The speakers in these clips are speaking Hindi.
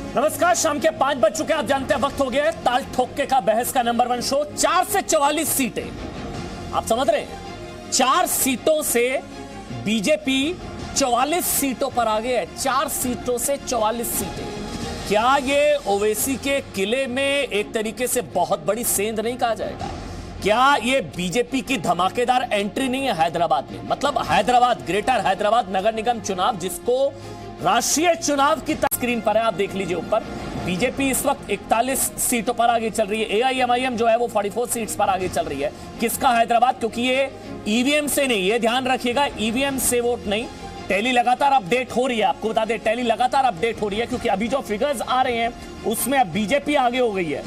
नमस्कार, शाम के 5 बज चुके हैं। आप जानते हैं वक्त हो गया है ताल ठोके का बहस का नंबर 1 शो। 4 से 44 सीटें, आप समझ रहे हैं, 4 सीटों से बीजेपी 44 सीटों पर आगे है। 4 सीटों से 44 सीटें। क्या ये ओवैसी के किले में एक तरीके से बहुत बड़ी सेंध नहीं कहा जाएगा? क्या ये बीजेपी की धमाकेदार एंट्री नहीं है हैदराबाद में? मतलब हैदराबाद, ग्रेटर हैदराबाद नगर निगम चुनाव, जिसको राष्ट्रीय चुनाव की स्क्रीन पर है, आप देख लीजिए ऊपर। बीजेपी इस वक्त 41 सीटों पर आगे चल रही है। एआईएमआईएम जो है वो 44 सीट्स पर आगे चल रही है। किसका हैदराबाद? क्योंकि ये ईवीएम से नहीं, ये ध्यान रखिएगा, ईवीएम से वोट नहीं। टैली लगातार अपडेट हो रही है, आपको बता दें, टैली लगातार अपडेट हो रही है, क्योंकि अभी जो फिगर्स आ रहे हैं उसमें अब बीजेपी आगे हो गई है।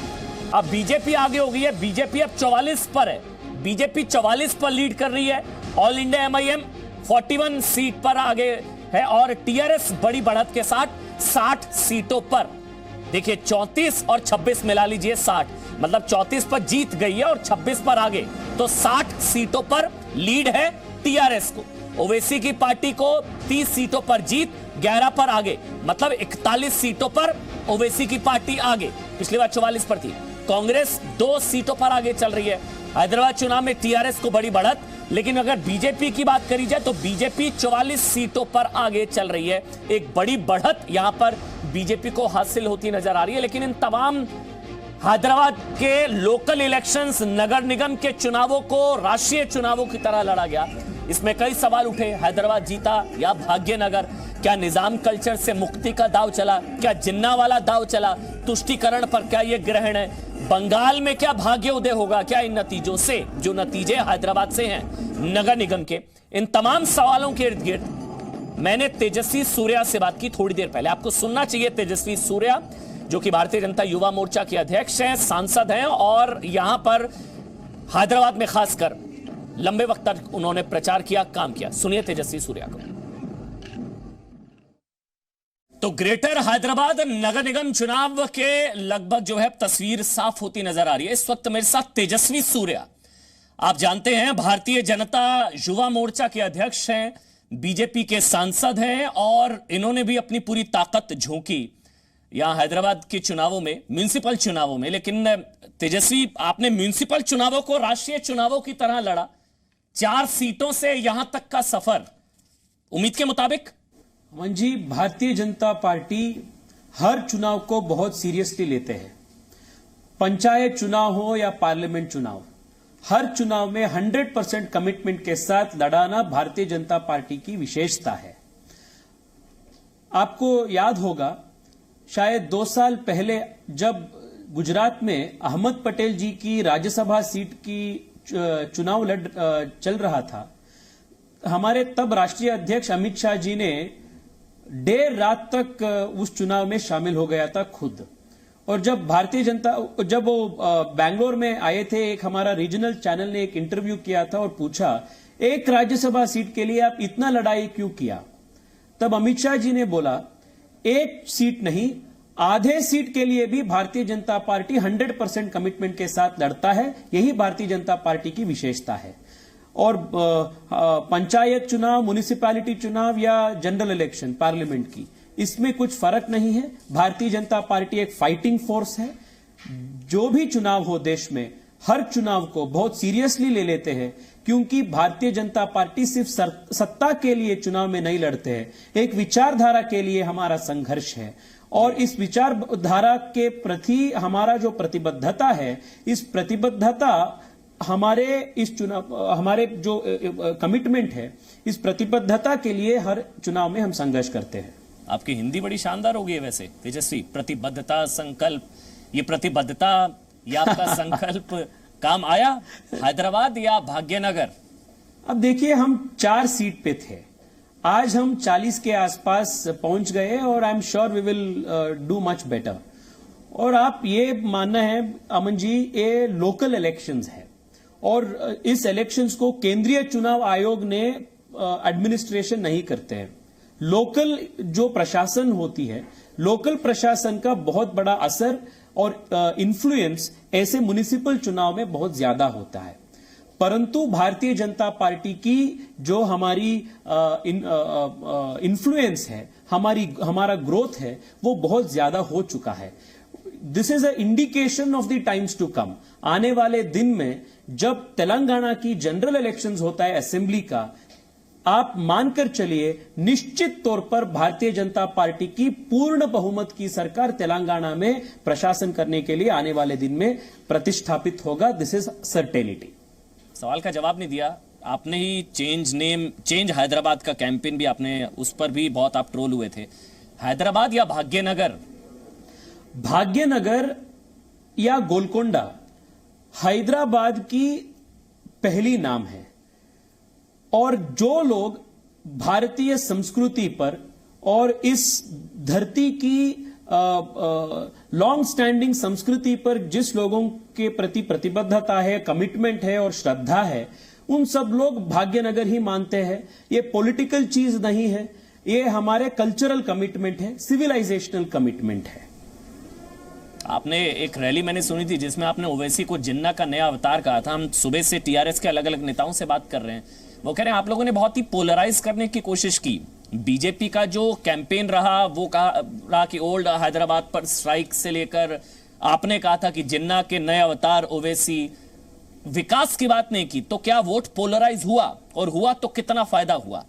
अब बीजेपी आगे हो गई है। बीजेपी अब 44 पर है। बीजेपी 44 पर लीड कर रही है। ऑल इंडिया एमआईएम 41 सीट पर आगे है और टीआरएस बड़ी बढ़त के साथ 60 सीटों पर। देखिए 34 और 26 मिला लीजिए, 60, मतलब 34 पर जीत गई है और 26 पर आगे, तो 60 सीटों पर लीड है टीआरएस को। ओवैसी की पार्टी को 30 सीटों पर जीत, 11 पर आगे, मतलब 41 सीटों पर ओवैसी की पार्टी आगे। पिछली बार 44 पर थी। कांग्रेस 2 सीटों पर आगे चल रही है। हैदराबाद चुनाव में टीआरएस को बड़ी बढ़त, लेकिन अगर बीजेपी की बात करी जाए तो बीजेपी 44 सीटों पर आगे चल रही है। एक बड़ी बढ़त यहां पर बीजेपी को हासिल होती नजर आ रही है। लेकिन इन तमाम हैदराबाद के लोकल इलेक्शंस, नगर निगम के चुनावों को राष्ट्रीय चुनावों की तरह लड़ा गया। इसमें कई सवाल उठे। हैदराबाद जीता या भाग्यनगर? क्या निजाम कल्चर से मुक्ति का दाव चला? क्या जिन्ना वाला दाव चला? तुष्टीकरण पर क्या यह ग्रहण है? बंगाल में क्या भाग्य उदय होगा क्या इन नतीजों से, जो नतीजे हैदराबाद से हैं नगर निगम के? इन तमाम सवालों के इर्द गिर्द मैंने तेजस्वी सूर्या से बात की थोड़ी देर पहले। आपको सुनना चाहिए तेजस्वी सूर्या, जो कि भारतीय जनता युवा मोर्चा के अध्यक्ष हैं, सांसद हैं और यहां पर हैदराबाद में खासकर लंबे वक्त तक उन्होंने प्रचार किया, काम किया। सुनिए तेजस्वी सूर्या को। तो ग्रेटर हैदराबाद नगर निगम चुनाव के लगभग जो है तस्वीर साफ होती नजर आ रही है। इस वक्त मेरे साथ तेजस्वी सूर्या, आप जानते हैं भारतीय जनता युवा मोर्चा के अध्यक्ष हैं, बीजेपी के सांसद हैं और इन्होंने भी अपनी पूरी ताकत झोंकी यहां हैदराबाद के चुनावों में, म्युनिसिपल चुनावों में। लेकिन तेजस्वी, आपने म्युनिसिपल चुनावों को राष्ट्रीय चुनावों की तरह लड़ा। 4 सीटों से यहां तक का सफर उम्मीद के मुताबिक? अमन जी, भारतीय जनता पार्टी हर चुनाव को बहुत सीरियसली लेते हैं। पंचायत चुनाव हो या पार्लियामेंट चुनाव, हर चुनाव में 100% कमिटमेंट के साथ लड़ाना भारतीय जनता पार्टी की विशेषता है। आपको याद होगा, शायद 2 साल पहले जब गुजरात में अहमद पटेल जी की राज्यसभा सीट की चुनाव चल रहा था, हमारे तब राष्ट्रीय अध्यक्ष अमित शाह जी ने देर रात तक उस चुनाव में शामिल हो गया था खुद। और जब भारतीय जनता, जब वो बैंगलोर में आए थे, एक हमारा रीजनल चैनल ने एक इंटरव्यू किया था और पूछा, एक राज्यसभा सीट के लिए आप इतना लड़ाई क्यों किया? तब अमित शाह जी ने बोला, एक सीट नहीं, आधे सीट के लिए भी भारतीय जनता पार्टी 100% कमिटमेंट के साथ लड़ता है। यही भारतीय जनता पार्टी की विशेषता है। और पंचायत चुनाव, म्युनिसिपैलिटी चुनाव या जनरल इलेक्शन पार्लियामेंट की, इसमें कुछ फर्क नहीं है। भारतीय जनता पार्टी एक फाइटिंग फोर्स है। जो भी चुनाव हो देश में, हर चुनाव को बहुत सीरियसली ले लेते हैं, क्योंकि भारतीय जनता पार्टी सिर्फ सत्ता के लिए चुनाव में नहीं लड़ते हैं, एक विचारधारा के लिए हमारा संघर्ष है। और इस विचारधारा के प्रति हमारा जो प्रतिबद्धता है, इस प्रतिबद्धता हमारे इस चुनाव, हमारे जो कमिटमेंट है, इस प्रतिबद्धता के लिए हर चुनाव में हम संघर्ष करते हैं। आपकी हिंदी बड़ी शानदार हो गई है वैसे तेजस्वी। प्रतिबद्धता, संकल्प, ये प्रतिबद्धता या आपका संकल्प काम आया हैदराबाद या भाग्यनगर? अब देखिए, हम 4 सीट पे थे, आज हम 40 के आसपास पहुंच गए और I am sure we will do much better. और आप ये मानना है अमन जी, ये लोकल इलेक्शंस है और इस इलेक्शंस को केंद्रीय चुनाव आयोग ने एडमिनिस्ट्रेशन नहीं करते हैं। लोकल जो प्रशासन होती है, लोकल प्रशासन का बहुत बड़ा असर और इन्फ्लुएंस ऐसे म्युनिसिपल चुनाव में बहुत ज्यादा होता है। परंतु भारतीय जनता पार्टी की जो हमारी इन्फ्लुएंस है, हमारा ग्रोथ है, वो बहुत ज्यादा हो चुका है। This is a indication of the times to come. आने वाले दिन में जब तेलंगाना की जनरल इलेक्शंस होता है असेंबली का, आप मानकर चलिए निश्चित तौर पर भारतीय जनता पार्टी की पूर्ण बहुमत की सरकार तेलंगाना में प्रशासन करने के लिए आने वाले दिन में प्रतिष्ठापित होगा। This is certainty. सवाल का जवाब नहीं दिया आपने ही। चेंज हैदराबाद का कैंपेन भी आपने, उस पर भी बहुत आप ट्रोल हुए थे। हैदराबाद या भाग्यनगर? भाग्यनगर या गोलकोंडा हैदराबाद की पहली नाम है, और जो लोग भारतीय संस्कृति पर और इस धरती की लॉन्ग स्टैंडिंग संस्कृति पर जिस लोगों के प्रति प्रतिबद्धता है, कमिटमेंट है और श्रद्धा है, उन सब लोग भाग्यनगर ही मानते हैं। ये पॉलिटिकल चीज नहीं है, ये हमारे कल्चरल कमिटमेंट है, सिविलाइजेशनल कमिटमेंट है। आपने एक रैली मैंने सुनी थी जिसमें आपने ओवैसी को जिन्ना का नया अवतार कहा था। हम सुबह से टीआरएस के अलग अलग नेताओं से बात कर रहे हैं, वो कह रहे हैं आप लोगों ने बहुत ही पोलराइज करने की कोशिश की। बीजेपी का जो कैंपेन रहा वो कहा कि ओल्ड हैदराबाद पर स्ट्राइक से लेकर आपने कहा था कि जिन्ना के नए अवतार ओवैसी, विकास की बात नहीं की। तो क्या वोट पोलराइज हुआ, और हुआ तो कितना फायदा हुआ?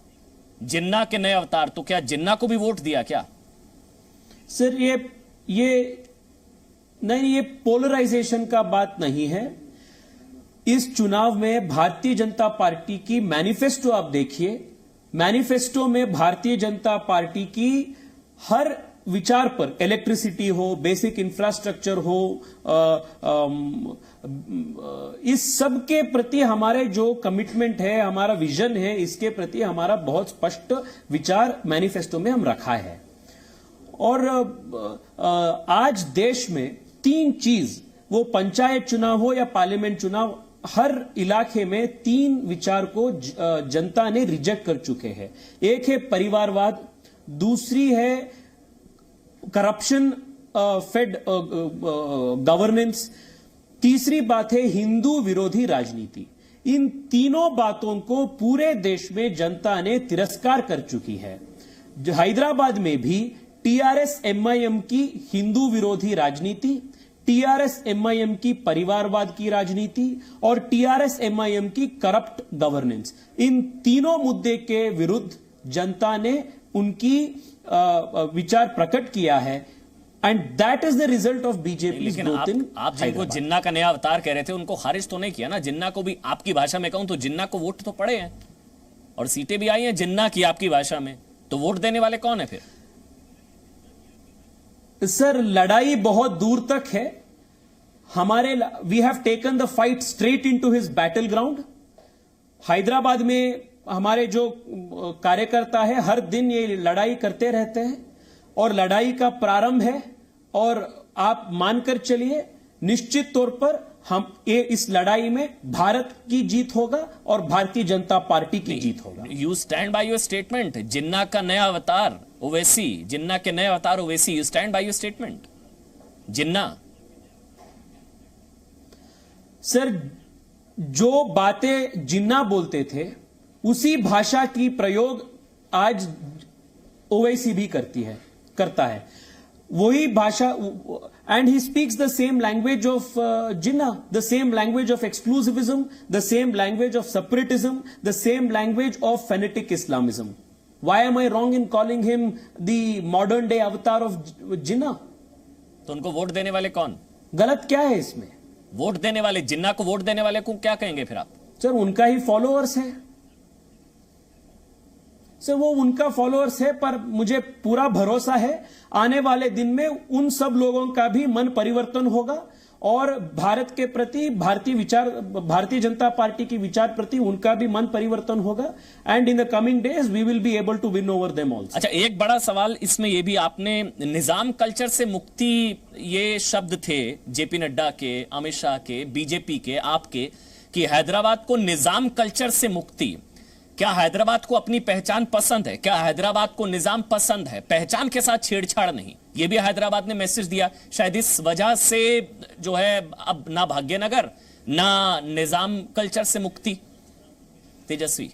जिन्ना के नए अवतार, तो क्या जिन्ना को भी वोट दिया क्या? सर ये नहीं, ये पोलराइजेशन का बात नहीं है। इस चुनाव में भारतीय जनता पार्टी की मैनिफेस्टो आप देखिए, मैनिफेस्टो में भारतीय जनता पार्टी की हर विचार पर, इलेक्ट्रिसिटी हो, बेसिक इंफ्रास्ट्रक्चर हो, इस सब के प्रति हमारे जो कमिटमेंट है, हमारा विजन है, इसके प्रति हमारा बहुत स्पष्ट विचार मैनिफेस्टो में हम रखा है। और आज देश में 3 चीज, वो पंचायत चुनाव हो या पार्लियामेंट चुनाव, हर इलाके में 3 विचार को जनता ने रिजेक्ट कर चुके हैं। एक है परिवारवाद, दूसरी है करप्शन फेड गवर्नेंस, तीसरी बात है हिंदू विरोधी राजनीति। इन तीनों बातों को पूरे देश में जनता ने तिरस्कार कर चुकी है। हैदराबाद में भी टीआरएस एमआईएम की हिंदू विरोधी राजनीति, टीआरएस एमआईएम की परिवारवाद की राजनीति और टीआरएस एमआईएम की करप्ट गवर्नेंस, इन तीनों मुद्दे के विरुद्ध जनता ने उनकी विचार प्रकट किया है। And that is the result of BJP. लेकिन आप जिनको जिन्ना का नया अवतार कह रहे थे उनको खारिज तो नहीं किया ना? जिन्ना को भी, आपकी भाषा में कहूं तो जिन्ना को वोट तो पड़े हैं और सीटें भी आई हैं जिन्ना की आपकी भाषा में, तो वोट देने वाले कौन है फिर? सर, लड़ाई बहुत दूर तक है। We have taken the fight straight into his battle ground. Hyderabad में हमारे जो कार्यकर्ता है हर दिन ये लड़ाई करते रहते हैं, और लड़ाई का प्रारंभ है, और आप मानकर चलिए निश्चित तौर पर इस लड़ाई में भारत की जीत होगा और भारतीय जनता पार्टी की जीत होगा। You stand by your statement, Jinnah का नया अवतार ओवैसी, जिन्ना के नए अवतार Owaisi, you stand by your statement? Jinnah sir, जो बातें जिन्ना बोलते थे उसी भाषा की प्रयोग आज ओवैसी भी करता है। वही भाषा, and he speaks the same language of Jinnah, the same language of exclusivism, the same language of separatism, the same language of fanatic Islamism. Why am I wrong in calling him the modern day avatar of Jinnah? तो उनको वोट देने वाले कौन? गलत क्या है इसमें? वोट देने वाले, जिन्ना को वोट देने वाले को क्या कहेंगे फिर आप? सर, उनका ही फॉलोअर्स है सर, वो उनका फॉलोअर्स है, पर मुझे पूरा भरोसा है आने वाले दिन में उन सब लोगों का भी मन परिवर्तन होगा, और भारत के प्रति, भारतीय जनता पार्टी की विचार प्रति उनका भी मन परिवर्तन होगा। And in the coming days we will be able to win over them also. अच्छा, एक बड़ा सवाल इसमें यह भी, आपने निजाम कल्चर से मुक्ति, ये शब्द थे जेपी नड्डा के, अमित शाह के, बीजेपी के, आपके, कि हैदराबाद को निजाम कल्चर से मुक्ति। क्या हैदराबाद को अपनी पहचान पसंद है? क्या हैदराबाद को निजाम पसंद है? पहचान के साथ छेड़छाड़ नहीं, यह भी हैदराबाद ने मैसेज दिया। शायद इस वजह से जो है अब ना भाग्यनगर ना निजाम कल्चर से मुक्ति? तेजस्वी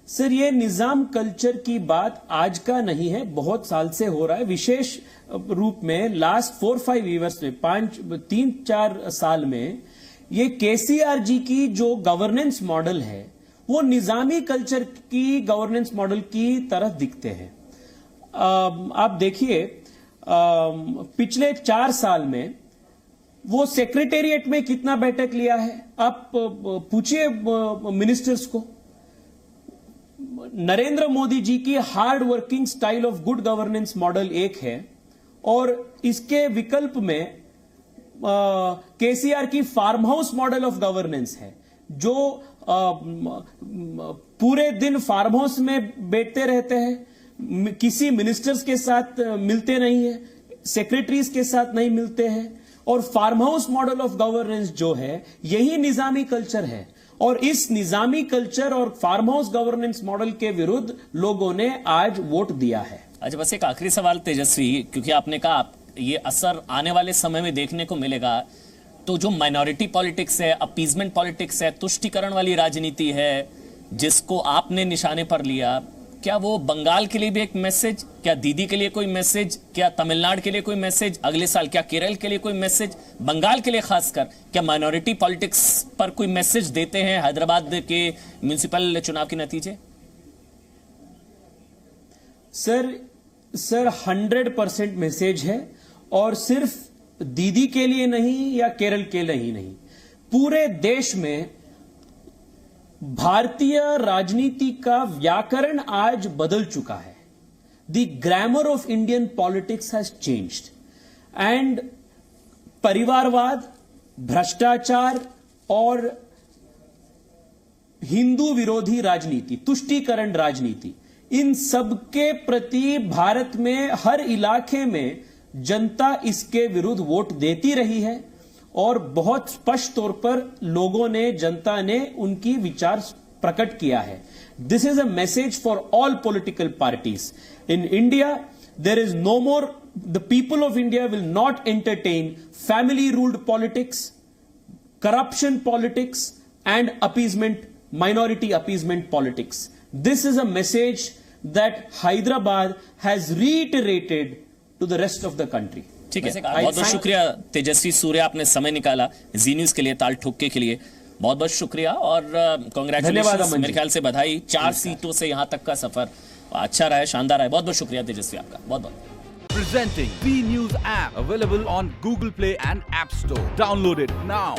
सर, ये निजाम कल्चर की बात आज का नहीं है, बहुत साल से हो रहा है। विशेष रूप में लास्ट 4-5 ईयर्स में, 3-4 साल में, ये केसीआर जी की जो गवर्नेंस मॉडल है वो निजामी कल्चर की गवर्नेंस मॉडल की तरह दिखते हैं। आप देखिए, पिछले 4 साल में वो सेक्रेटेरिएट में कितना बैठक लिया है, आप पूछिए मिनिस्टर्स को। नरेंद्र मोदी जी की hard working style of good governance model एक है, और इसके विकल्प में केसीआर की farm house model of governance है, जो पूरे दिन फार्म हाउस में बैठते रहते हैं, किसी मिनिस्टर्स के साथ मिलते नहीं है, सेक्रेटरीज के साथ नहीं मिलते हैं, और farm house model of governance जो है यही निजामी कल्चर है। और इस निजामी कल्चर और फार्म हाउस गवर्नेंस मॉडल के विरुद्ध लोगों ने आज वोट दिया है। अच्छा, बस एक आखिरी सवाल तेजस्वी, क्योंकि आपने कहा ये असर आने वाले समय में देखने को मिलेगा, तो जो माइनॉरिटी पॉलिटिक्स है, अपीजमेंट पॉलिटिक्स है, तुष्टीकरण वाली राजनीति है, जिसको आपने निशाने पर लिया, क्या वो बंगाल के लिए भी एक मैसेज, क्या दीदी के लिए कोई मैसेज, क्या तमिलनाडु के लिए कोई मैसेज, अगले साल क्या केरल के लिए कोई मैसेज, बंगाल के लिए खासकर क्या माइनॉरिटी पॉलिटिक्स पर कोई मैसेज देते हैं हैदराबाद के म्युनिसिपल चुनाव के नतीजे? सर 100% मैसेज है, और सिर्फ दीदी के लिए नहीं या केरल के लिए ही नहीं, पूरे देश में भारतीय राजनीति का व्याकरण आज बदल चुका है। The grammar of Indian politics has changed, and परिवारवाद, भ्रष्टाचार और हिंदू विरोधी राजनीति, तुष्टीकरण राजनीति, इन सबके प्रति भारत में हर इलाके में जनता इसके विरुद्ध वोट देती रही है, और बहुत स्पष्ट तौर पर लोगों ने, जनता ने उनकी विचार प्रकट किया है। This is a message for all political parties in India. There is no more, the people of India will not entertain family ruled politics, corruption politics, and appeasement, minority appeasement politics. This is a message that Hyderabad has reiterated to the rest of the country. ठीक है, बहुत बहुत शुक्रिया तेजस्वी सूर्या, आपने समय निकाला जी न्यूज के लिए, ताल ठोके के लिए बहुत बहुत शुक्रिया, और कांग्रेचुलेशंस, मेरे ख्याल से बधाई। 4 सीटों से यहां तक का सफर अच्छा रहा है, शानदार रहा है। बहुत बहुत शुक्रिया तेजस्वी आपका, बहुत बहुत। Presenting B News app, available on Google Play and App Store. Download it now.